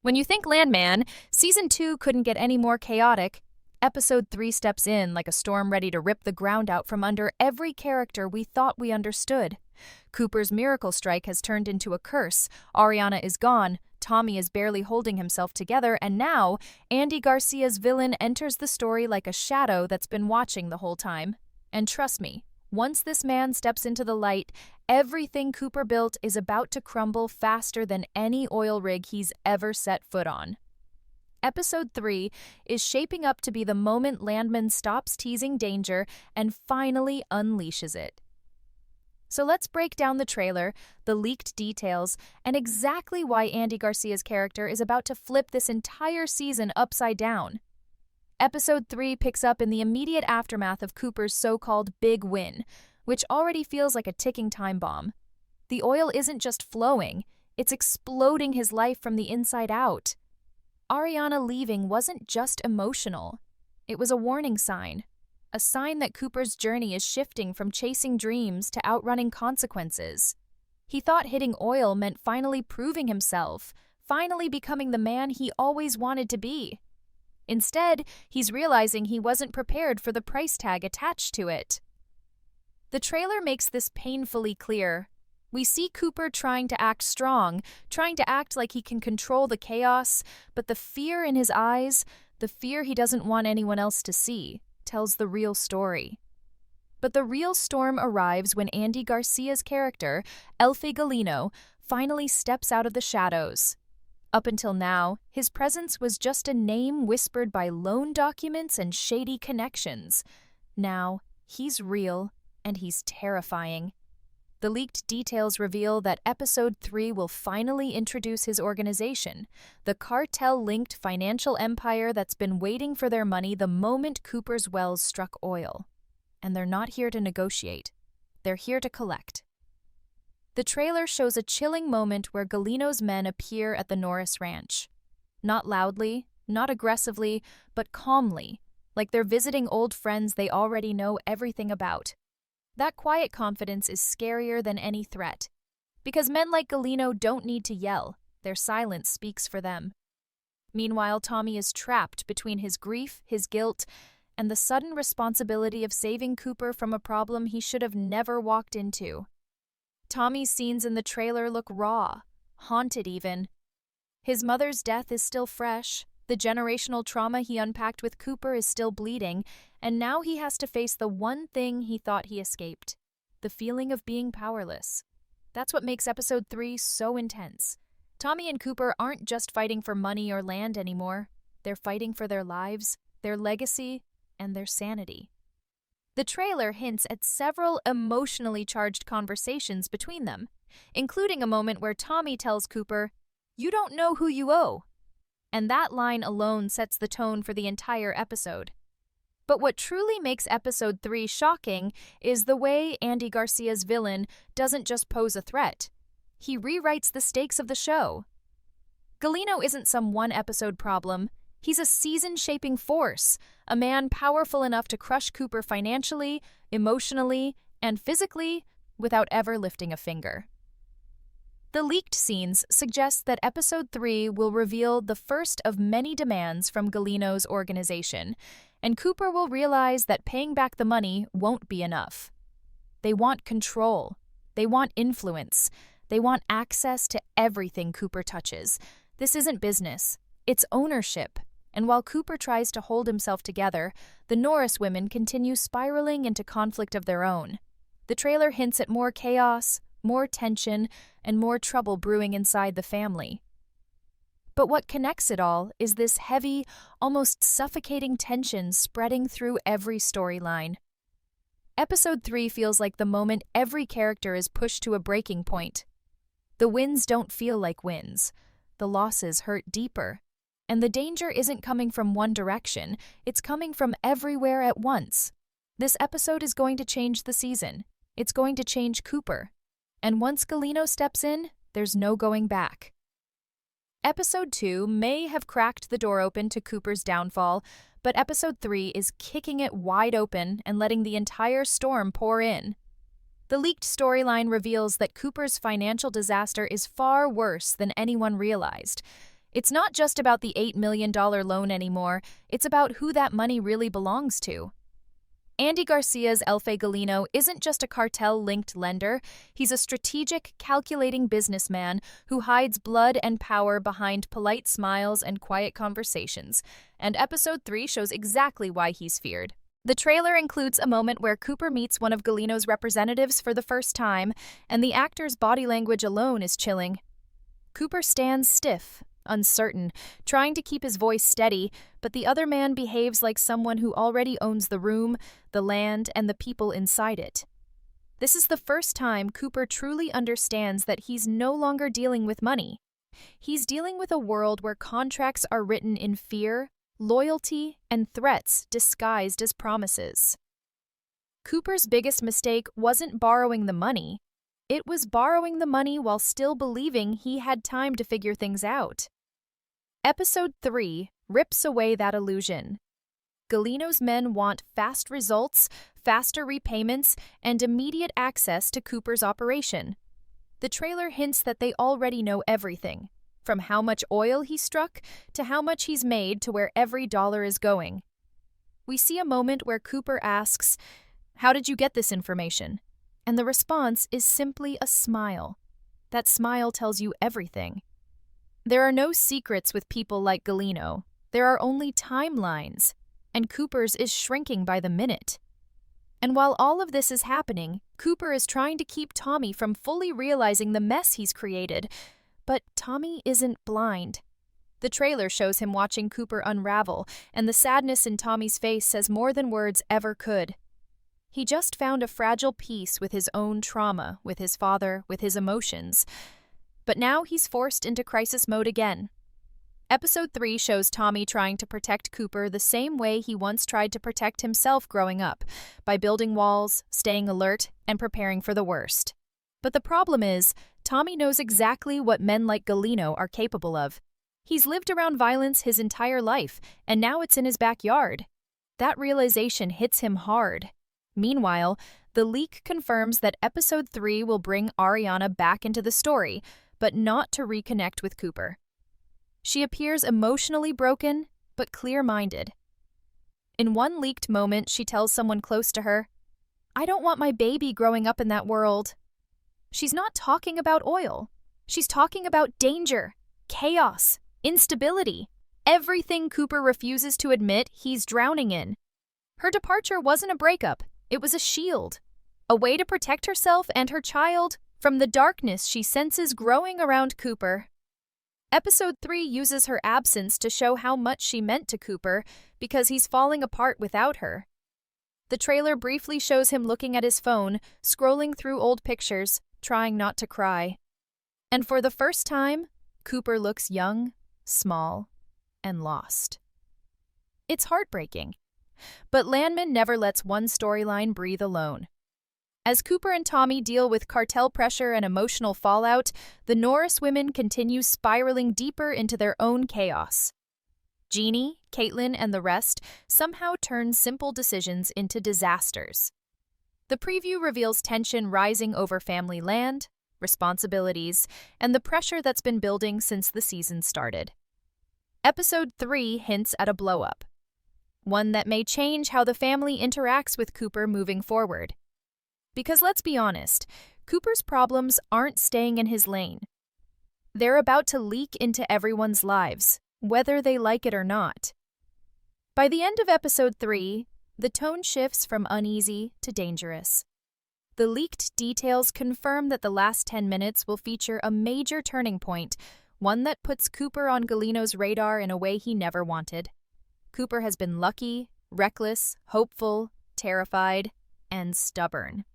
When you think Landman, Season 2 couldn't get any more chaotic. Episode 3 steps in like a storm ready to rip the ground out from under every character we thought we understood. Cooper's miracle strike has turned into a curse, Ariana is gone, Tommy is barely holding himself together, and now, Andy Garcia's villain enters the story like a shadow that's been watching the whole time. And trust me, once this man steps into the light, everything Cooper built is about to crumble faster than any oil rig he's ever set foot on. Episode 3 is shaping up to be the moment Landman stops teasing danger and finally unleashes it. So let's break down the trailer, the leaked details, and exactly why Andy Garcia's character is about to flip this entire season upside down. Episode 3 picks up in the immediate aftermath of Cooper's so-called big win, which already feels like a ticking time bomb. The oil isn't just flowing, it's exploding his life from the inside out. Ariana leaving wasn't just emotional. It was a warning sign. A sign that Cooper's journey is shifting from chasing dreams to outrunning consequences. He thought hitting oil meant finally proving himself, finally becoming the man he always wanted to be. Instead, he's realizing he wasn't prepared for the price tag attached to it. The trailer makes this painfully clear. We see Cooper trying to act strong, trying to act like he can control the chaos, but the fear in his eyes, the fear he doesn't want anyone else to see, tells the real story. But the real storm arrives when Andy Garcia's character, Elfe Galino, finally steps out of the shadows. Up until now, his presence was just a name whispered by loan documents and shady connections. Now, he's real, and he's terrifying. The leaked details reveal that Episode 3 will finally introduce his organization, the cartel-linked financial empire that's been waiting for their money the moment Cooper's wells struck oil. And they're not here to negotiate. They're here to collect. The trailer shows a chilling moment where Galino's men appear at the Norris Ranch. Not loudly, not aggressively, but calmly, like they're visiting old friends they already know everything about. That quiet confidence is scarier than any threat. Because men like Galino don't need to yell, their silence speaks for them. Meanwhile, Tommy is trapped between his grief, his guilt, and the sudden responsibility of saving Cooper from a problem he should have never walked into. Tommy's scenes in the trailer look raw, haunted even. His mother's death is still fresh, the generational trauma he unpacked with Cooper is still bleeding, and now he has to face the one thing he thought he escaped, the feeling of being powerless. That's what makes Episode 3 so intense. Tommy and Cooper aren't just fighting for money or land anymore. They're fighting for their lives, their legacy, and their sanity. The trailer hints at several emotionally charged conversations between them, including a moment where Tommy tells Cooper, "You don't know who you owe." And that line alone sets the tone for the entire episode. But what truly makes Episode 3 shocking is the way Andy Garcia's villain doesn't just pose a threat. He rewrites the stakes of the show. Galino isn't some one-episode problem. He's a season-shaping force, a man powerful enough to crush Cooper financially, emotionally, and physically without ever lifting a finger. The leaked scenes suggest that Episode 3 will reveal the first of many demands from Galino's organization, and Cooper will realize that paying back the money won't be enough. They want control. They want influence. They want access to everything Cooper touches. This isn't business. It's ownership. And while Cooper tries to hold himself together, the Norris women continue spiraling into conflict of their own. The trailer hints at more chaos, more tension, and more trouble brewing inside the family. But what connects it all is this heavy, almost suffocating tension spreading through every storyline. Episode 3 feels like the moment every character is pushed to a breaking point. The wins don't feel like wins. The losses hurt deeper. And the danger isn't coming from one direction, it's coming from everywhere at once. This episode is going to change the season. It's going to change Cooper. And once Galino steps in, there's no going back. Episode 2 may have cracked the door open to Cooper's downfall, but Episode 3 is kicking it wide open and letting the entire storm pour in. The leaked storyline reveals that Cooper's financial disaster is far worse than anyone realized. It's not just about the $8 million loan anymore, it's about who that money really belongs to. Andy Garcia's Elfe Galino isn't just a cartel-linked lender, he's a strategic, calculating businessman who hides blood and power behind polite smiles and quiet conversations, and Episode 3 shows exactly why he's feared. The trailer includes a moment where Cooper meets one of Galino's representatives for the first time, and the actor's body language alone is chilling. Cooper stands stiff, uncertain, trying to keep his voice steady, but the other man behaves like someone who already owns the room, the land, and the people inside it. This is the first time Cooper truly understands that he's no longer dealing with money. He's dealing with a world where contracts are written in fear, loyalty, and threats disguised as promises. Cooper's biggest mistake wasn't borrowing the money. It was borrowing the money while still believing he had time to figure things out. Episode 3 rips away that illusion. Galino's men want fast results, faster repayments, and immediate access to Cooper's operation. The trailer hints that they already know everything, from how much oil he struck to how much he's made to where every dollar is going. We see a moment where Cooper asks, "How did you get this information?" And the response is simply a smile. That smile tells you everything. There are no secrets with people like Galino. There are only timelines, and Cooper's is shrinking by the minute. And while all of this is happening, Cooper is trying to keep Tommy from fully realizing the mess he's created. But Tommy isn't blind. The trailer shows him watching Cooper unravel, and the sadness in Tommy's face says more than words ever could. He just found a fragile piece with his own trauma, with his father, with his emotions. But now he's forced into crisis mode again. Episode 3 shows Tommy trying to protect Cooper the same way he once tried to protect himself growing up, by building walls, staying alert, and preparing for the worst. But the problem is, Tommy knows exactly what men like Galino are capable of. He's lived around violence his entire life, and now it's in his backyard. That realization hits him hard. Meanwhile, the leak confirms that Episode 3 will bring Ariana back into the story, but not to reconnect with Cooper. She appears emotionally broken, but clear-minded. In one leaked moment, she tells someone close to her, "I don't want my baby growing up in that world." She's not talking about oil. She's talking about danger, chaos, instability, everything Cooper refuses to admit he's drowning in. Her departure wasn't a breakup, it was a shield, a way to protect herself and her child from the darkness she senses growing around Cooper. Episode 3 uses her absence to show how much she meant to Cooper because he's falling apart without her. The trailer briefly shows him looking at his phone, scrolling through old pictures, trying not to cry. And for the first time, Cooper looks young, small, and lost. It's heartbreaking. But Landman never lets one storyline breathe alone. As Cooper and Tommy deal with cartel pressure and emotional fallout, the Norris women continue spiraling deeper into their own chaos. Jeannie, Caitlin, and the rest somehow turn simple decisions into disasters. The preview reveals tension rising over family land, responsibilities, and the pressure that's been building since the season started. Episode 3 hints at a blow-up, one that may change how the family interacts with Cooper moving forward. Because let's be honest, Cooper's problems aren't staying in his lane. They're about to leak into everyone's lives, whether they like it or not. By the end of Episode 3, the tone shifts from uneasy to dangerous. The leaked details confirm that the last 10 minutes will feature a major turning point, one that puts Cooper on Galino's radar in a way he never wanted. Cooper has been lucky, reckless, hopeful, terrified, and stubborn.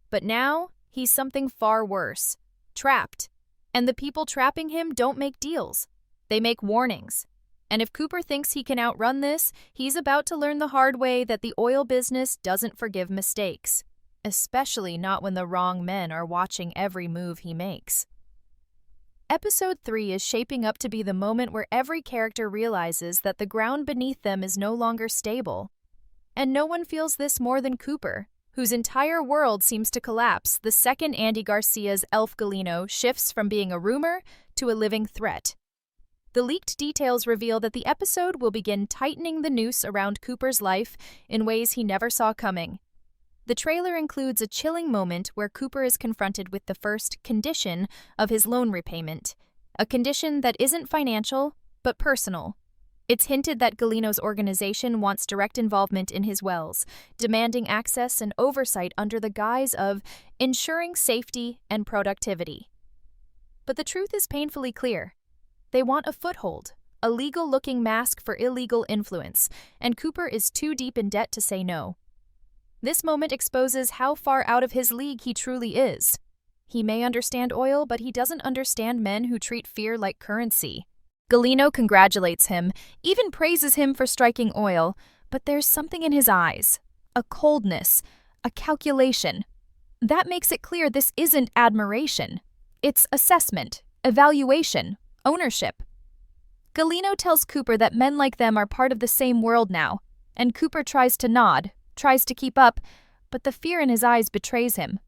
But now, he's something far worse, trapped. And the people trapping him don't make deals. They make warnings. And if Cooper thinks he can outrun this, he's about to learn the hard way that the oil business doesn't forgive mistakes, especially not when the wrong men are watching every move he makes. Episode 3 is shaping up to be the moment where every character realizes that the ground beneath them is no longer stable. And no one feels this more than Cooper, whose entire world seems to collapse the second Andy Garcia's Elfe Galino shifts from being a rumor to a living threat. The leaked details reveal that the episode will begin tightening the noose around Cooper's life in ways he never saw coming. The trailer includes a chilling moment where Cooper is confronted with the first condition of his loan repayment, a condition that isn't financial, but personal. It's hinted that Galino's organization wants direct involvement in his wells, demanding access and oversight under the guise of ensuring safety and productivity. But the truth is painfully clear. They want a foothold, a legal-looking mask for illegal influence, and Cooper is too deep in debt to say no. This moment exposes how far out of his league he truly is. He may understand oil, but he doesn't understand men who treat fear like currency. Galino congratulates him, even praises him for striking oil, but there's something in his eyes, a coldness, a calculation. That makes it clear this isn't admiration. It's assessment, evaluation, ownership. Galino tells Cooper that men like them are part of the same world now, and Cooper tries to nod, tries to keep up, but the fear in his eyes betrays him.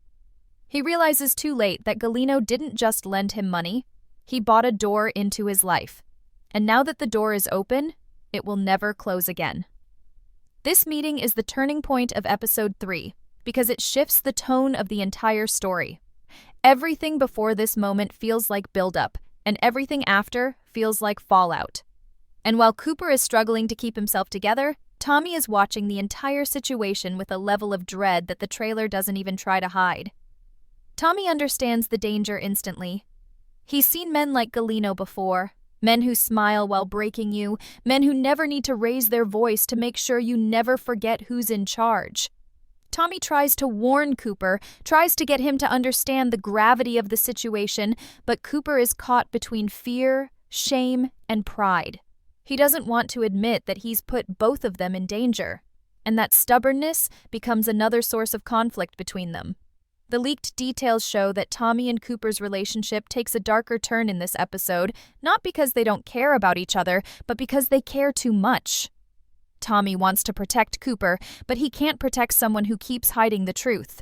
He realizes too late that Galino didn't just lend him money, he bought a door into his life. And now that the door is open, it will never close again. This meeting is the turning point of episode 3, because it shifts the tone of the entire story. Everything before this moment feels like buildup, and everything after feels like fallout. And while Cooper is struggling to keep himself together, Tommy is watching the entire situation with a level of dread that the trailer doesn't even try to hide. Tommy understands the danger instantly. He's seen men like Galino before, men who smile while breaking you, men who never need to raise their voice to make sure you never forget who's in charge. Tommy tries to warn Cooper, tries to get him to understand the gravity of the situation, but Cooper is caught between fear, shame, and pride. He doesn't want to admit that he's put both of them in danger, and that stubbornness becomes another source of conflict between them. The leaked details show that Tommy and Cooper's relationship takes a darker turn in this episode, not because they don't care about each other, but because they care too much. Tommy wants to protect Cooper, but he can't protect someone who keeps hiding the truth.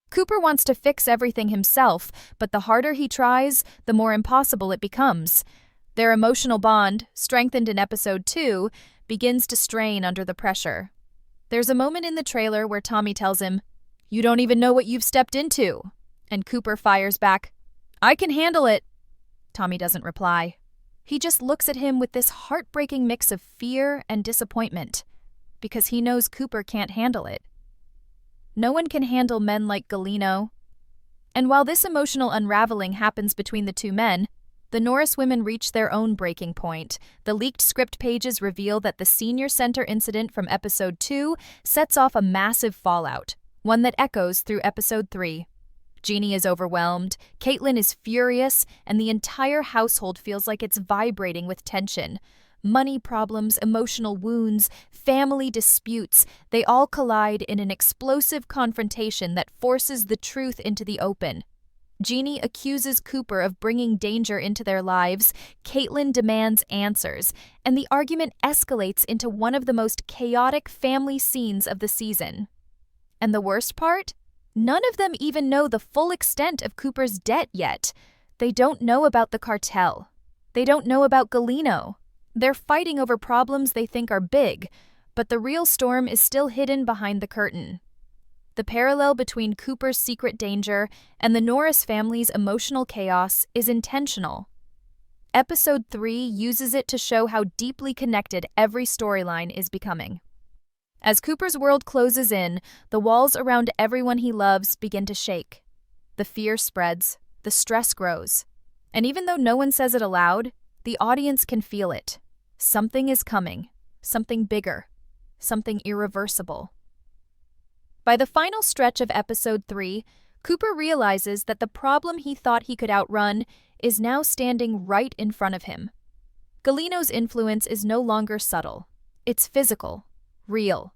Cooper wants to fix everything himself, but the harder he tries, the more impossible it becomes. Their emotional bond, strengthened in episode 2, begins to strain under the pressure. There's a moment in the trailer where Tommy tells him, "You don't even know what you've stepped into." And Cooper fires back, "I can handle it." Tommy doesn't reply. He just looks at him with this heartbreaking mix of fear and disappointment, because he knows Cooper can't handle it. No one can handle men like Galino. And while this emotional unraveling happens between the two men, the Norris women reach their own breaking point. The leaked script pages reveal that the senior center incident from episode 2 sets off a massive fallout, one that echoes through episode 3. Jeannie is overwhelmed, Caitlin is furious, and the entire household feels like it's vibrating with tension. Money problems, emotional wounds, family disputes, they all collide in an explosive confrontation that forces the truth into the open. Jeannie accuses Cooper of bringing danger into their lives, Caitlin demands answers, and the argument escalates into one of the most chaotic family scenes of the season. And the worst part? None of them even know the full extent of Cooper's debt yet. They don't know about the cartel. They don't know about Galino. They're fighting over problems they think are big, but the real storm is still hidden behind the curtain. The parallel between Cooper's secret danger and the Norris family's emotional chaos is intentional. Episode 3 uses it to show how deeply connected every storyline is becoming. As Cooper's world closes in, the walls around everyone he loves begin to shake. The fear spreads, the stress grows. And even though no one says it aloud, the audience can feel it. Something is coming, something bigger, something irreversible. By the final stretch of episode 3, Cooper realizes that the problem he thought he could outrun is now standing right in front of him. Galino's influence is no longer subtle. It's physical, real,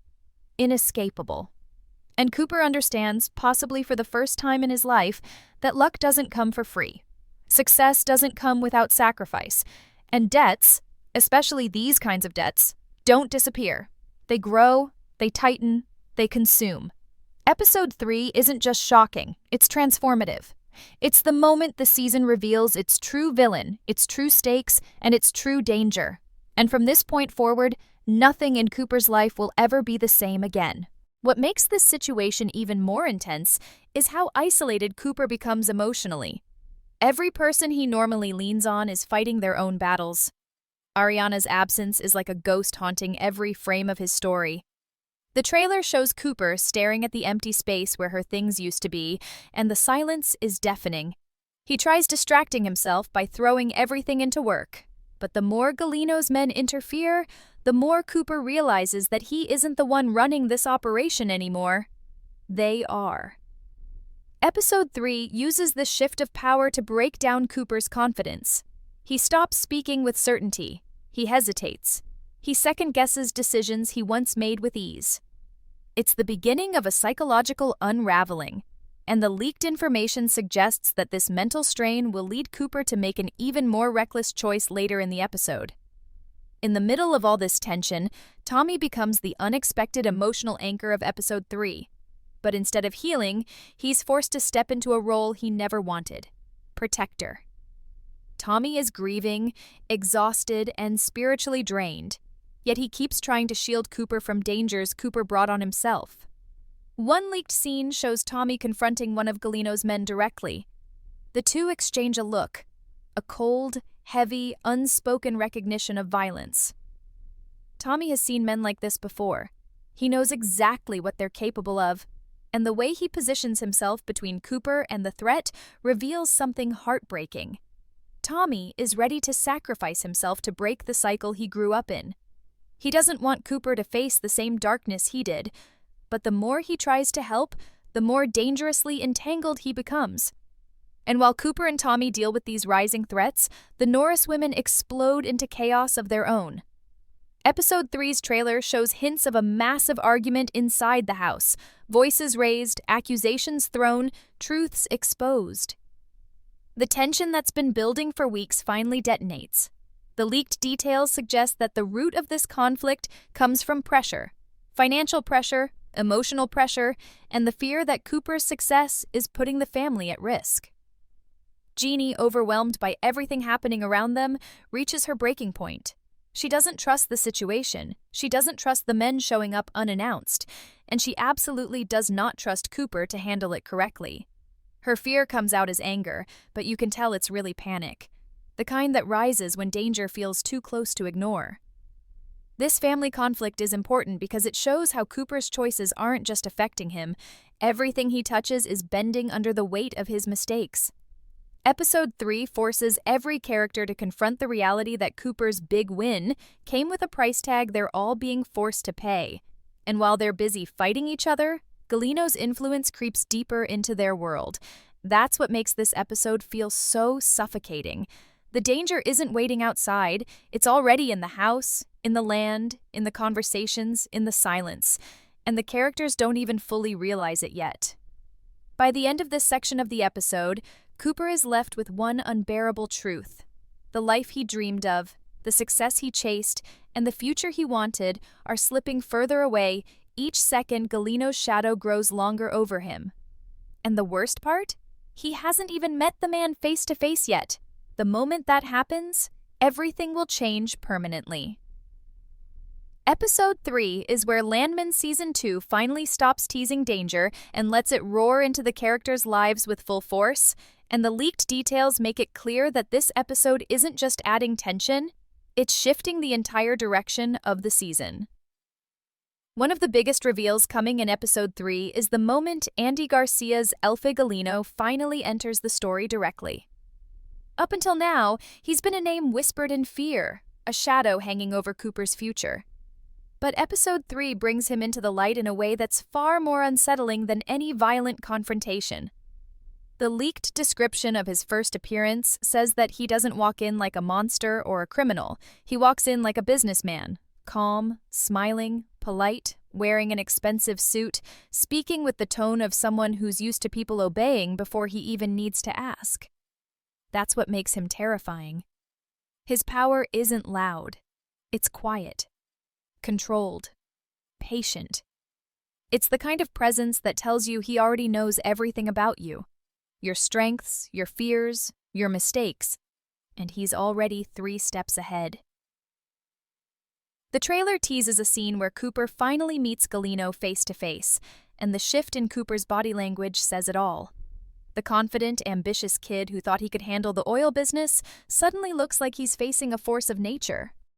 inescapable. And Cooper understands, possibly for the first time in his life, that luck doesn't come for free. Success doesn't come without sacrifice. And debts, especially these kinds of debts, don't disappear. They grow, they tighten, they consume. Episode 3 isn't just shocking, it's transformative. It's the moment the season reveals its true villain, its true stakes, and its true danger. And from this point forward, nothing in Cooper's life will ever be the same again. What makes this situation even more intense is how isolated Cooper becomes emotionally. Every person he normally leans on is fighting their own battles. Ariana's absence is like a ghost haunting every frame of his story. The trailer shows Cooper staring at the empty space where her things used to be, and the silence is deafening. He tries distracting himself by throwing everything into work. But the more Galino's men interfere, the more Cooper realizes that he isn't the one running this operation anymore. They are. Episode 3 uses this shift of power to break down Cooper's confidence. He stops speaking with certainty. He hesitates. He second-guesses decisions he once made with ease. It's the beginning of a psychological unraveling, and the leaked information suggests that this mental strain will lead Cooper to make an even more reckless choice later in the episode. In the middle of all this tension, Tommy becomes the unexpected emotional anchor of Episode 3. But instead of healing, he's forced to step into a role he never wanted: protector. Tommy is grieving, exhausted, and spiritually drained, yet he keeps trying to shield Cooper from dangers Cooper brought on himself. One leaked scene shows Tommy confronting one of Galino's men directly. The two exchange a look, a cold, heavy, unspoken recognition of violence. Tommy has seen men like this before. He knows exactly what they're capable of, and the way he positions himself between Cooper and the threat reveals something heartbreaking. Tommy is ready to sacrifice himself to break the cycle he grew up in. He doesn't want Cooper to face the same darkness he did, but the more he tries to help, the more dangerously entangled he becomes. And while Cooper and Tommy deal with these rising threats, the Norris women explode into chaos of their own. Episode 3's trailer shows hints of a massive argument inside the house, voices raised, accusations thrown, truths exposed. The tension that's been building for weeks finally detonates. The leaked details suggest that the root of this conflict comes from pressure: financial pressure, emotional pressure, and the fear that Cooper's success is putting the family at risk. Jeannie, overwhelmed by everything happening around them, reaches her breaking point. She doesn't trust the situation, she doesn't trust the men showing up unannounced, and she absolutely does not trust Cooper to handle it correctly. Her fear comes out as anger, but you can tell it's really panic, the kind that rises when danger feels too close to ignore. This family conflict is important because it shows how Cooper's choices aren't just affecting him. Everything he touches is bending under the weight of his mistakes. Episode 3 forces every character to confront the reality that Cooper's big win came with a price tag they're all being forced to pay. And while they're busy fighting each other, Galino's influence creeps deeper into their world. That's what makes this episode feel so suffocating. The danger isn't waiting outside, it's already in the house, in the land, in the conversations, in the silence, and the characters don't even fully realize it yet. By the end of this section of the episode, Cooper is left with one unbearable truth. The life he dreamed of, the success he chased, and the future he wanted are slipping further away. Each second, Galino's shadow grows longer over him. And the worst part? He hasn't even met the man face to face yet. The moment that happens, everything will change permanently. Episode 3 is where Landman Season 2 finally stops teasing danger and lets it roar into the characters' lives with full force, and the leaked details make it clear that this episode isn't just adding tension, it's shifting the entire direction of the season. One of the biggest reveals coming in Episode 3 is the moment Andy Garcia's Elfe Galino finally enters the story directly. Up until now, he's been a name whispered in fear, a shadow hanging over Cooper's future. But Episode 3 brings him into the light in a way that's far more unsettling than any violent confrontation. The leaked description of his first appearance says that he doesn't walk in like a monster or a criminal. He walks in like a businessman, calm, smiling, polite, wearing an expensive suit, speaking with the tone of someone who's used to people obeying before he even needs to ask. That's what makes him terrifying. His power isn't loud. It's quiet, controlled, patient. It's the kind of presence that tells you he already knows everything about you. your strengths, your fears, your mistakes, and he's already 3 steps ahead. The trailer teases a scene where Cooper finally meets Galino face to face, and the shift in Cooper's body language says it all. The confident, ambitious kid who thought he could handle the oil business suddenly looks like he's facing a force of nature.